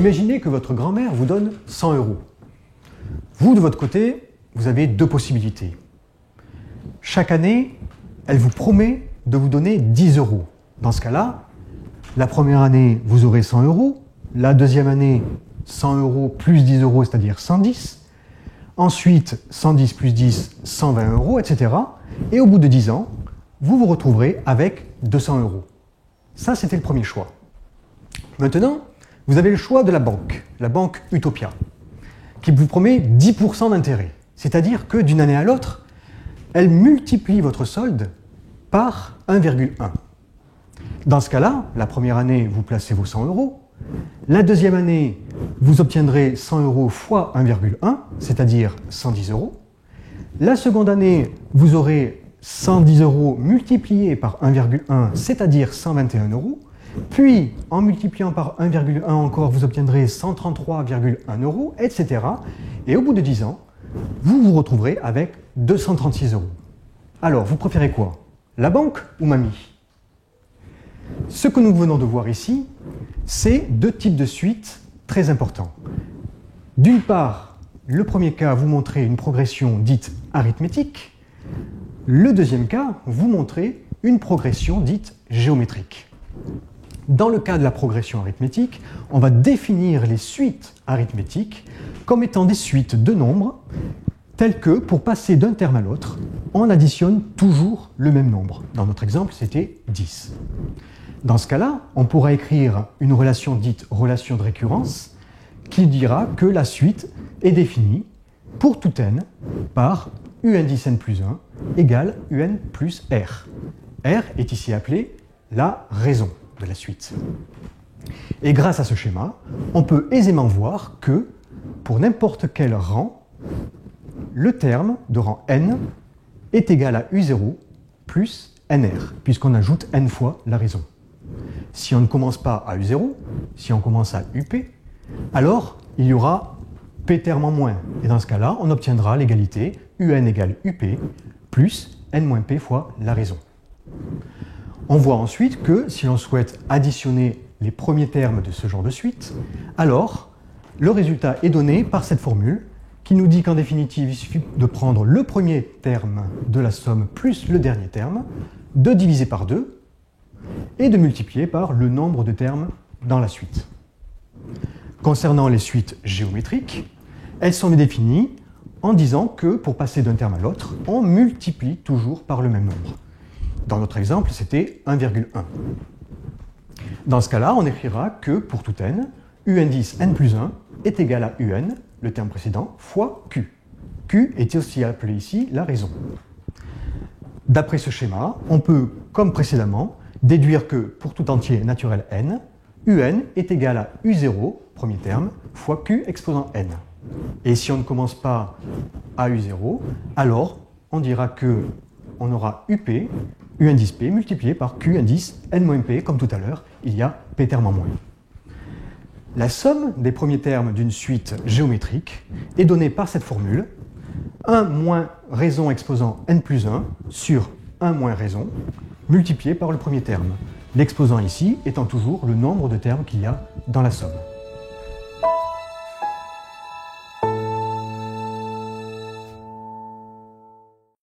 Imaginez que votre grand-mère vous donne 100 euros. Vous, de votre côté, vous avez deux possibilités. Chaque année, elle vous promet de vous donner 10 euros. Dans ce cas-là, la première année, vous aurez 100 euros. La deuxième année, 100 euros plus 10 euros, c'est-à-dire 110. Ensuite, 110 plus 10, 120 euros, etc. Et au bout de 10 ans, vous vous retrouverez avec 200 euros. Ça, c'était le premier choix. Maintenant, vous avez le choix de la banque Utopia, qui vous promet 10% d'intérêt. C'est-à-dire que d'une année à l'autre, elle multiplie votre solde par 1,1. Dans ce cas-là, la première année, vous placez vos 100 euros. La deuxième année, vous obtiendrez 100 euros fois 1,1, c'est-à-dire 110 euros. La seconde année, vous aurez 110 euros multipliés par 1,1, c'est-à-dire 121 euros. Puis, en multipliant par 1,1 encore, vous obtiendrez 133,1 euros, etc. Et au bout de 10 ans, vous vous retrouverez avec 236 euros. Alors, vous préférez quoi? La banque ou mamie? Ce que nous venons de voir ici, c'est deux types de suites très importants. D'une part, le premier cas vous montrez une progression dite arithmétique. Le deuxième cas vous montrez une progression dite géométrique. Dans le cas de la progression arithmétique, on va définir les suites arithmétiques comme étant des suites de nombres telles que, pour passer d'un terme à l'autre, on additionne toujours le même nombre. Dans notre exemple, c'était 10. Dans ce cas-là, on pourra écrire une relation dite relation de récurrence qui dira que la suite est définie pour tout n par u indice n plus 1 égale un plus r. R est ici appelé la raison de la suite. Et grâce à ce schéma, on peut aisément voir que pour n'importe quel rang, le terme de rang n est égal à u0 plus nr, puisqu'on ajoute n fois la raison. Si on ne commence pas à u0, si on commence à up, alors il y aura p terme en moins. Et dans ce cas-là, on obtiendra l'égalité un égale up plus n moins p fois la raison. On voit ensuite que si l'on souhaite additionner les premiers termes de ce genre de suite, alors le résultat est donné par cette formule qui nous dit qu'en définitive, il suffit de prendre le premier terme de la somme plus le dernier terme, de diviser par 2 et de multiplier par le nombre de termes dans la suite. Concernant les suites géométriques, elles sont définies en disant que pour passer d'un terme à l'autre, on multiplie toujours par le même nombre. Dans notre exemple, c'était 1,1. Dans ce cas-là, on écrira que pour tout n, u indice n plus 1 est égal à un, le terme précédent, fois q. Q est aussi appelé ici la raison. D'après ce schéma, on peut, comme précédemment, déduire que pour tout entier naturel n, un est égal à u0, premier terme, fois q exposant n. Et si on ne commence pas à u0, alors on dira que on aura up, u indice p, multiplié par q indice n-p, comme tout à l'heure, il y a p terme en moins. La somme des premiers termes d'une suite géométrique est donnée par cette formule, 1 moins raison exposant n plus 1 sur 1 moins raison, multiplié par le premier terme. L'exposant ici étant toujours le nombre de termes qu'il y a dans la somme.